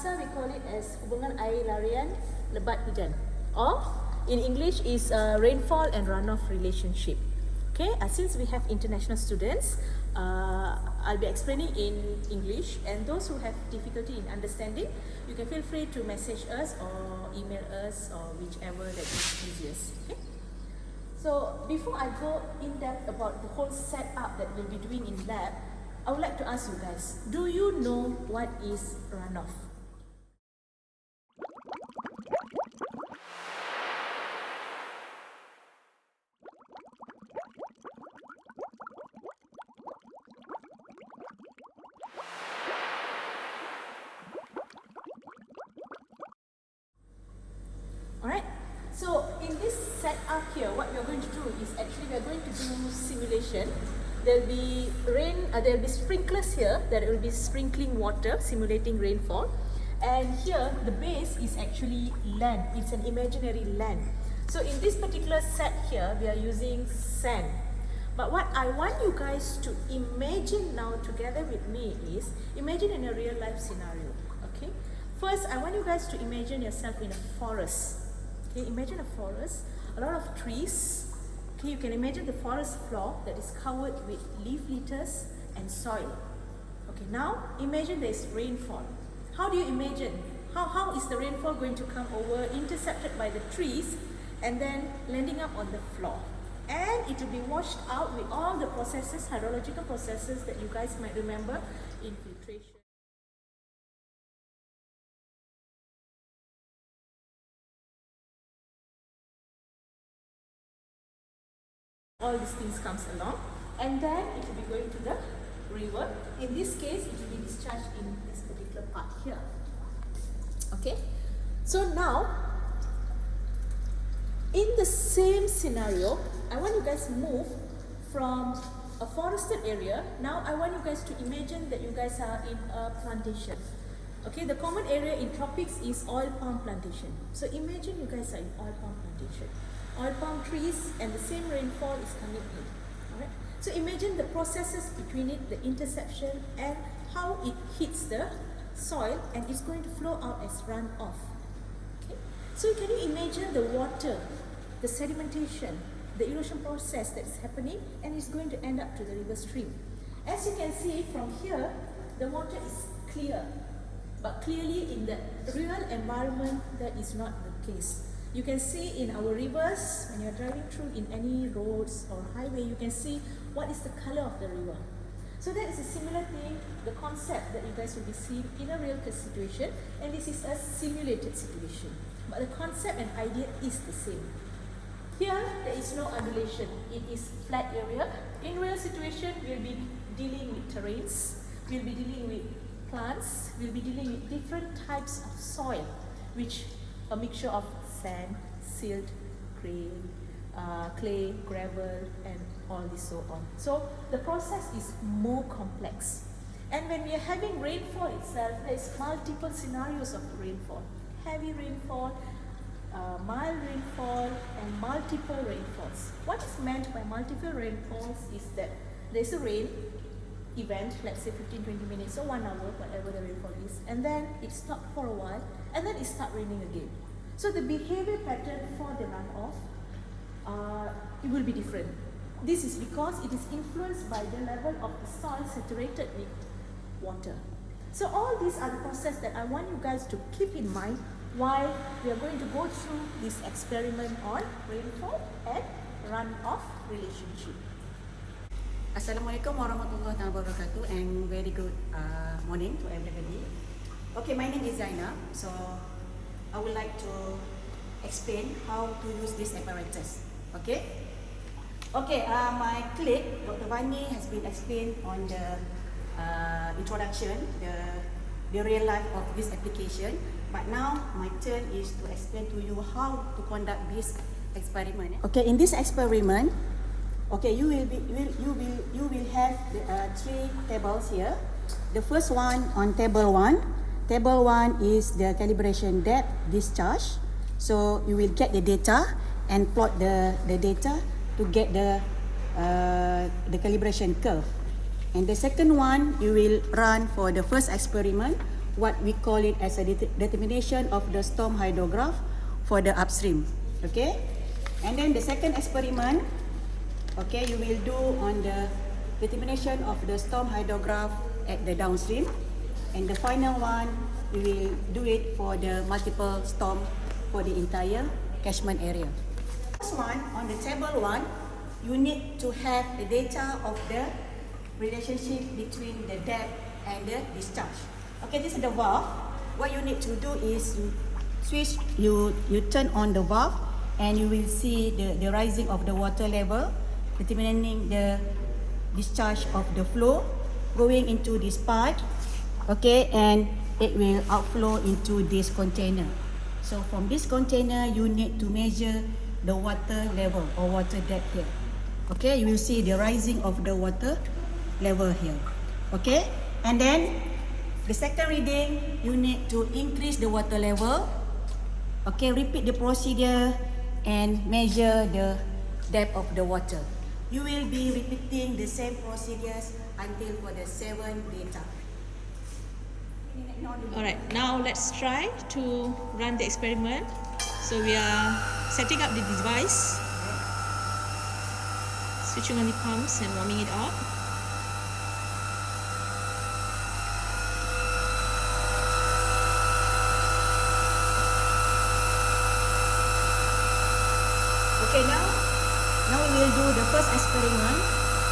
bahasa we call it as hubungan air larian lebat hujan, or in English is rainfall and runoff relationship. Okay, since we have international students, I'll be explaining in English, and those who have difficulty in understanding, you can feel free to message us or email us or whichever that is easiest. Okay? So before I go in depth about the whole setup that we'll be doing in lab, I would like to ask you guys, do you know what is runoff? Alright, so in this setup here, what we are going to do is actually we are going to do simulation. There'll be sprinklers here that will be sprinkling water, simulating rainfall. And here, the base is actually land. It's an imaginary land. So in this particular set here, we are using sand. But what I want you guys to imagine now together with me is, imagine in a real life scenario, okay? First, I want you guys to imagine yourself in a forest. Okay, imagine a forest, a lot of trees. Okay, you can imagine the forest floor that is covered with leaf litters and soil. Okay, now imagine there is rainfall. How do you imagine? How is the rainfall going to come over, intercepted by the trees, and then landing up on the floor? And it will be washed out with all the processes, hydrological processes that you guys might remember, infiltration. All these things comes along, and then it will be going to the river. In this case, it will be discharged in this particular part here. Okay, so now in the same scenario, I want you guys to move from a forested area. Now I want you guys to imagine that you guys are in a plantation. Okay, the common area in tropics is oil palm plantation. So imagine you guys are in oil palm plantation. Oil palm trees, and the same rainfall is coming in. Alright? So imagine the processes between it, the interception, and how it hits the soil and it's going to flow out as runoff. Okay? So can you imagine the water, the sedimentation, the erosion process that's happening, and it's going to end up to the river stream. As you can see from here, the water is clear, but clearly in the real environment that is not the case. You can see in our rivers, when you're driving through in any roads or highway, you can see what is the color of the river. So that is a similar thing, the concept that you guys will be seeing in a real case situation, and this is a simulated situation. But the concept and idea is the same. Here, there is no undulation. It is flat area. In real situation, we'll be dealing with terrains, we'll be dealing with plants, we'll be dealing with different types of soil, which a mixture of sand, silt, clay, gravel, and all this so on. So the process is more complex. And when we are having rainfall itself, there is multiple scenarios of rainfall. Heavy rainfall, mild rainfall, and multiple rainfalls. What is meant by multiple rainfalls is that there's a rain event, let's say 15-20 minutes or 1 hour, whatever the rainfall is, and then it stopped for a while, and then it starts raining again. So the behavior pattern for the runoff, it will be different. This is because it is influenced by the level of the soil saturated with water. So all these are the processes that I want you guys to keep in mind while we are going to go through this experiment on rainfall and runoff relationship. Assalamualaikum warahmatullahi wabarakatuh, and very good morning to everybody. Okay, my name is Zainab. So I would like to explain how to use this apparatus. Okay? Okay, my colleague, Dr. Vani, has been explained on the introduction, the real life of this application. But now my turn is to explain to you how to conduct this experiment. Okay, in this experiment, okay, you will have the, 3 tables here. The first one on table 1. Table 1 is the calibration depth discharge. So you will get the data and plot the data to get the calibration curve. And the second one you will run for the first experiment what we call it as a determination of the storm hydrograph for the upstream. Okay, and then the second experiment, okay, you will do on the determination of the storm hydrograph at the downstream, and the final one we will do it for the multiple storm for the entire catchment area. First one, on the table one, you need to have the data of the relationship between the depth and the discharge. Okay, this is the valve. What you need to do is you turn on the valve, and you will see the rising of the water level, determining the discharge of the flow going into this part. Okay, and it will outflow into this container. So from this container, you need to measure the water level or water depth here. Okay, you will see the rising of the water level here. Okay, and then the second reading, you need to increase the water level. Okay, repeat the procedure and measure the depth of the water. You will be repeating the same procedures until for the 7 data. Alright, now let's try to run the experiment. So we are setting up the device, switching on the pumps and warming it up. Okay, now we will do the first experiment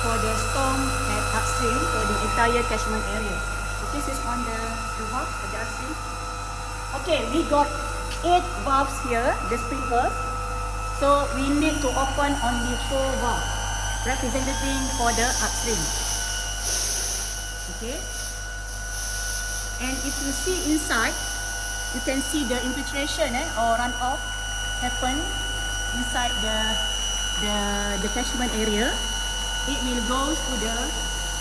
for the storm at upstream for the entire catchment area. So this is on the valve for the upstream. Okay, we got 8 valves here, the sprinklers. So we need to open only 4 valves, representing for the upstream. Okay. And if you see inside, you can see the infiltration or runoff happen inside the catchment area. It will go to the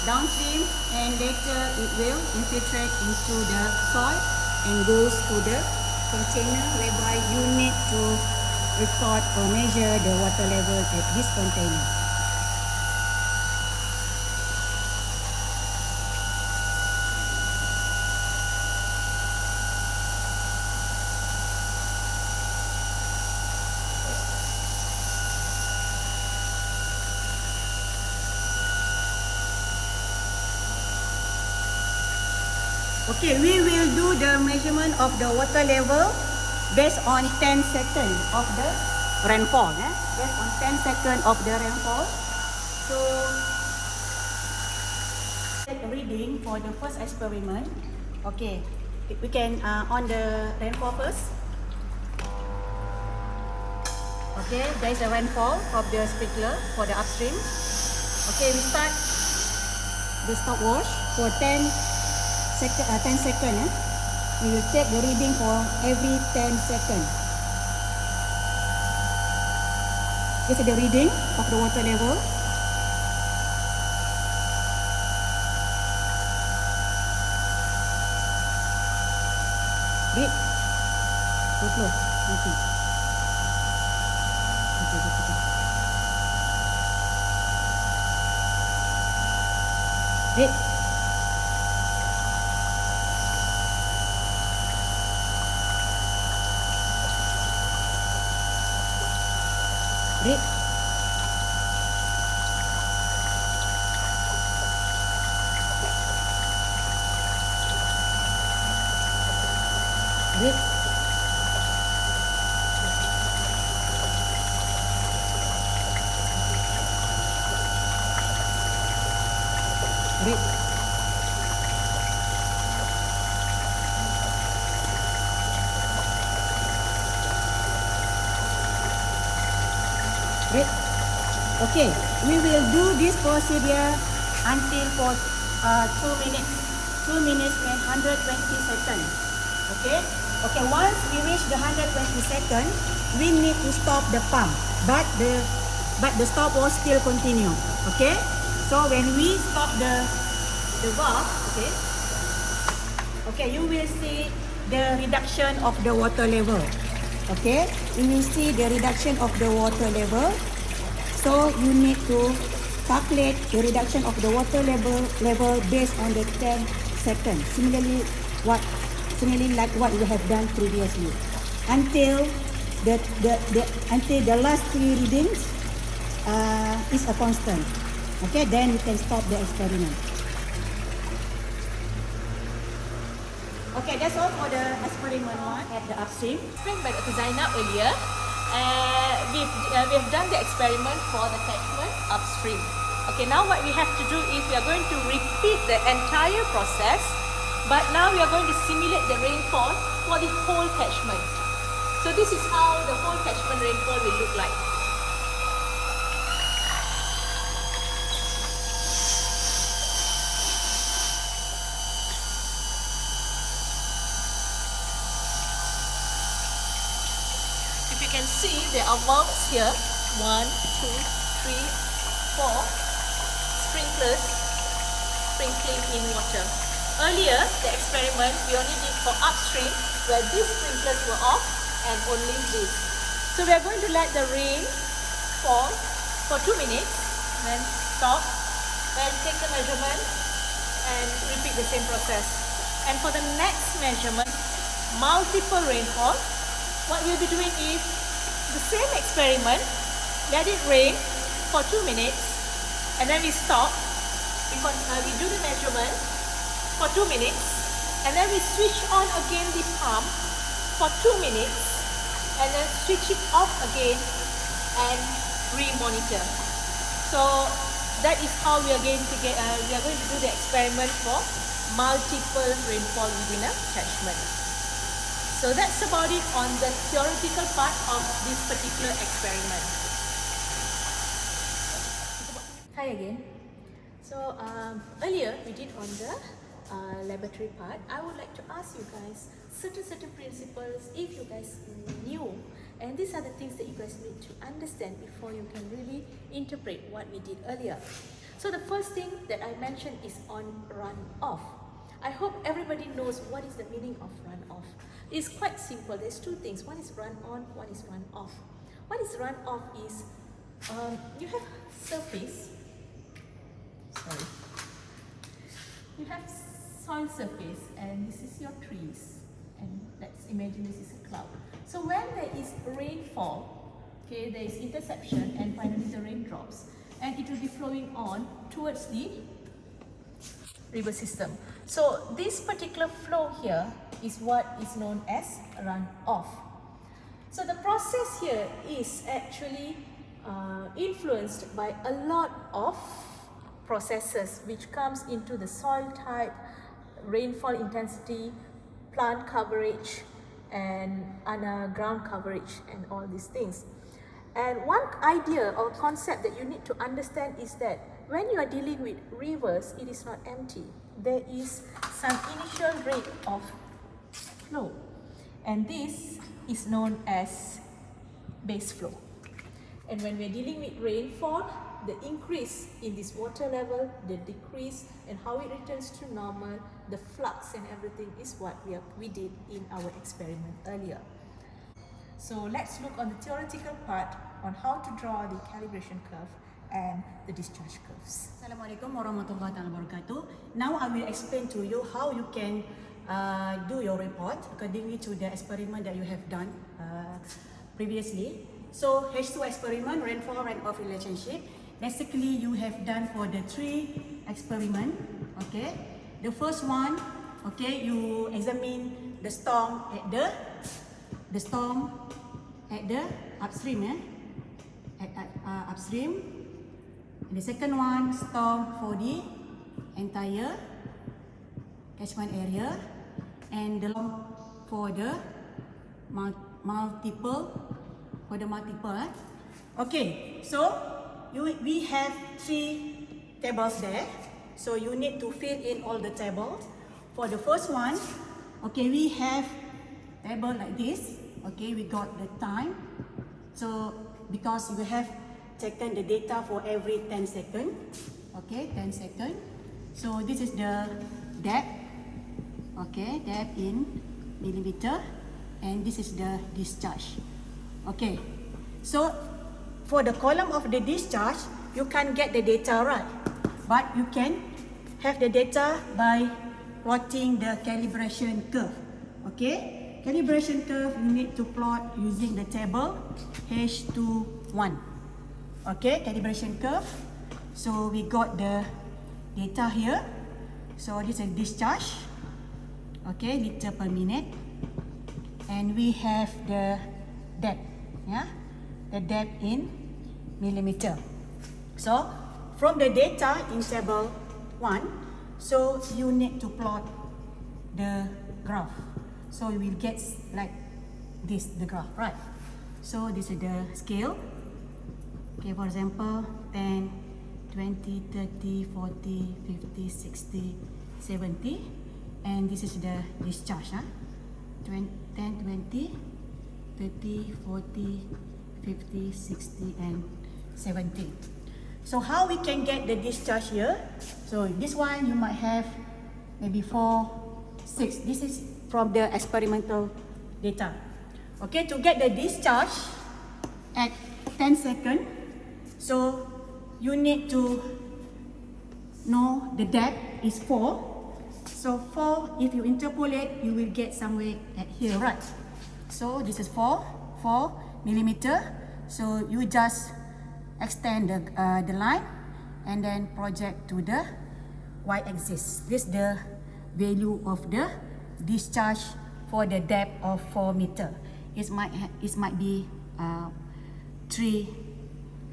downstream, and later it will infiltrate into the soil and goes to the container, whereby you need to record or measure the water level at this container. Okay, we will do the measurement of the water level based on 10 seconds of the rainfall. Based on 10 seconds of the rainfall. So, take a reading for the first experiment. Okay, we can on the rainfall first. Okay, there is a rainfall of the sprinkler for the upstream. Okay, we start the stopwatch for 10 seconds. We will take the reading for every 10 seconds. This is the reading of the water level. Read. Go slow. Okay. Read. Read. Read. Read. Read. Okay, we will do this procedure until for 2 minutes. 2 minutes and 120 seconds. Okay. Okay. Once we reach the 120 seconds, we need to stop the pump. But the stop will still continue. Okay. So when we stop the valve, okay. Okay, you will see the reduction of the water level. Okay, you will see the reduction of the water level. So you need to calculate the reduction of the water level based on the 10 seconds. Similarly, what continually like what we have done previously until the last 3 readings is a constant. Okay, then we can stop the experiment. Okay, that's all for the experiment 1 at the upstream. Explained by Dr. Zainab earlier, we've done the experiment for the catchment upstream. Okay, now what we have to do is we are going to repeat the entire process, but now we are going to simulate the rainfall for the whole catchment. So this is how the whole catchment rainfall will look like. If you can see, there are valves here. 1, 2, 3, 4 sprinklers sprinkling in water. Earlier, the experiment we only did for upstream, where these sprinklers were off and only this. So we are going to let the rain fall for 2 minutes, then stop, then take the measurement and repeat the same process. And for the next measurement, multiple rainfall, what we'll be doing is the same experiment, let it rain for 2 minutes, and then we stop, we do the measurement for 2 minutes, and then we switch on again the pump for 2 minutes, and then switch it off again and re-monitor. So that is how we are going to do the experiment for multiple rainfall within a catchment. So that's about it on the theoretical part of this particular experiment. Hi again. So earlier we did on the laboratory part. I would like to ask you guys certain principles if you guys knew, and these are the things that you guys need to understand before you can really interpret what we did earlier. So the first thing that I mentioned is on runoff. I hope everybody knows what is the meaning of runoff. It's quite simple. There's 2 things. One is run on, one is run off. What is run off is you have surface. Sorry. You have soil surface, and this is your trees, and let's imagine this is a cloud. So when there is rainfall, okay, there is interception, and finally the rain drops, and it will be flowing on towards the river system. So this particular flow here is what is known as runoff. So the process here is actually influenced by a lot of processes which comes into the soil type, rainfall intensity, plant coverage, and ground coverage, and all these things. And one idea or concept that you need to understand is that when you are dealing with rivers, it is not empty. There is some initial rate of flow, and this is known as base flow. And when we are dealing with rainfall, the increase in this water level, the decrease, and how it returns to normal, the flux and everything is what we did in our experiment earlier. So let's look on the theoretical part on how to draw the calibration curve and the discharge curves. Assalamualaikum warahmatullahi wabarakatuh. Now I will explain to you how you can do your report according to the experiment that you have done previously. So H2 experiment, rainfall runoff relationship. Basically, you have done for the 3 experiment. Okay, the first one, okay, you examine the storm at the upstream, upstream. And the second one, storm for the entire catchment area, and the storm for the multiple. Okay, so we have 3 tables there, so you need to fill in all the tables. For the first one, okay, we have table like this. Okay, we got the time, so because you have taken the data for every 10 seconds. Okay, 10 seconds. So this is the depth. Okay, depth in millimeter, and this is the discharge. Okay, so for the column of the discharge, you can't get the data right, but you can have the data by plotting the calibration curve. Okay, calibration curve you need to plot using the table H21. Okay, calibration curve. So we got the data here. So this is discharge. Okay, liter per minute. And we have the depth, yeah, the depth in millimeter. So from the data in table 1, so you need to plot the graph. So you will get like this, the graph, right? So this is the scale. Okay, for example, 10, 20, 30, 40, 50, 60, 70. And this is the discharge, huh? 10, 20, 30, 40, 50, 60, and 70. So how we can get the discharge here? So this one you might have maybe 4, 6. This is from the experimental data. Okay, to get the discharge at 10 seconds, so you need to know the depth is 4. So 4, if you interpolate, you will get somewhere at here, right? So this is 4 millimeter. So you just extend the line and then project to the y-axis. This is the value of the discharge for the depth of 4 meter. It might be 3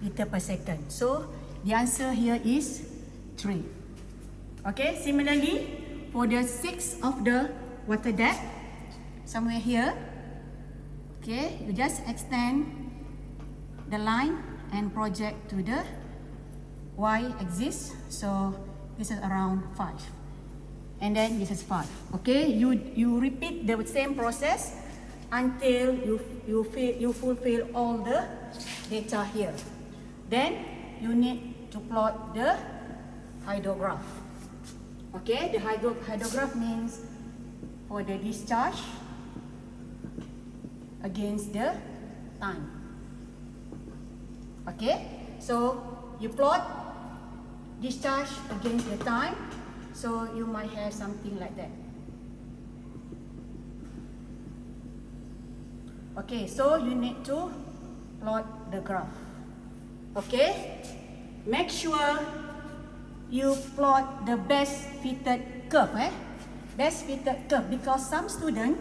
meter per second. So the answer here is 3. Okay, similarly for the 6 of the water depth, somewhere here, okay, you just extend the line and project to the y-axis. So this is around 5. And then this is 5. Okay, you repeat the same process until you fulfill all the data here. Then you need to plot the hydrograph. Okay, the hydrograph means for the discharge against the time. Okay, so you plot discharge against the time. So you might have something like that. Okay, so you need to plot the graph. Okay, make sure you plot the best fitted curve. Best fitted curve, because some student,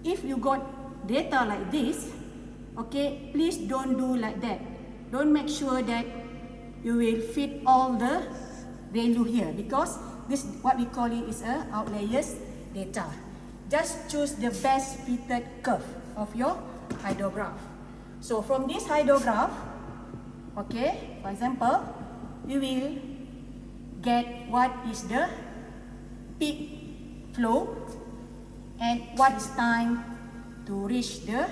if you got data like this, okay, please don't do like that. Don't make sure that you will fit all the value here, because this, what we call it, is a outliers data. Just choose the best fitted curve of your hydrograph. So from this hydrograph, okay, for example, you will get what is the peak flow and what is time to reach the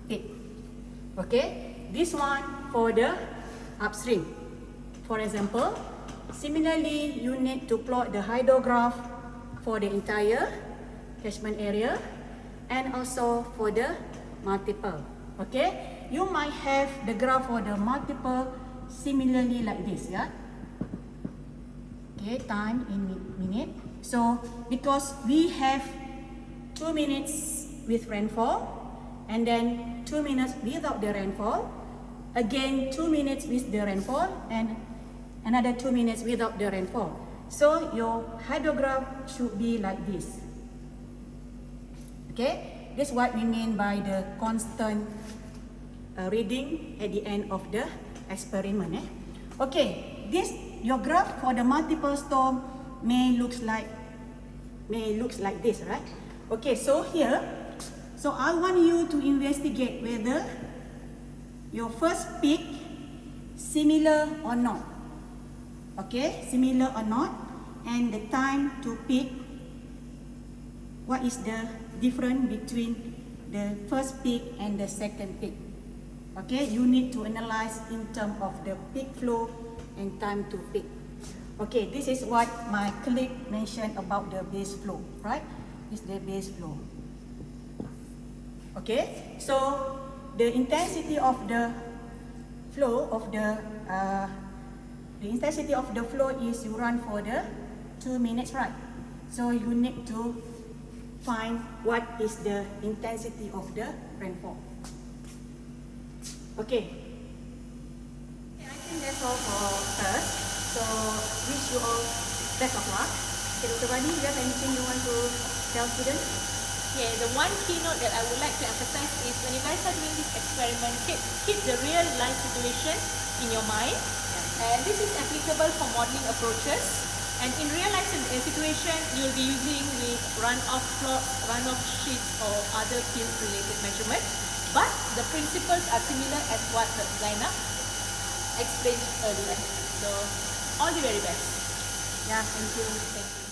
peak. Okay, this one for the upstream. For example, similarly, you need to plot the hydrograph for the entire catchment area and also for the multiple. Okay, you might have the graph for the multiple similarly like this, yeah. Okay, time in minute. So because we have 2 minutes with rainfall and then 2 minutes without the rainfall, again 2 minutes with the rainfall and another 2 minutes without the rainfall. So your hydrograph should be like this. Okay, this is what we mean by the constant reading at the end of the experiment. Okay, this your graph for the multiple storm may looks like this, right? Okay, so here, so I want you to investigate whether your first peak similar or not. Okay, similar or not, and the time to peak, what is the difference between the first peak and the second peak? Okay, you need to analyze in terms of the peak flow and time to peak. Okay, this is what my colleague mentioned about the base flow, right? This is the base flow. Okay, so the intensity of the flow of the intensity of the flow is you run for the 2 minutes, right? So you need to find what is the intensity of the rainfall. Okay. I think that's all for us. So wish you all best of luck. Okay, Dr. Bani, do you have anything you want to tell students? Yeah, the one keynote that I would like to emphasize is when you guys are doing this experiment, keep the real life situation in your mind. And this is applicable for modeling approaches. And in real life situation, you'll be using with runoff plots, runoff sheets, or other field-related measurements. But the principles are similar as what the designer explained earlier. So, all the very best. Yeah, thank you. Thank you.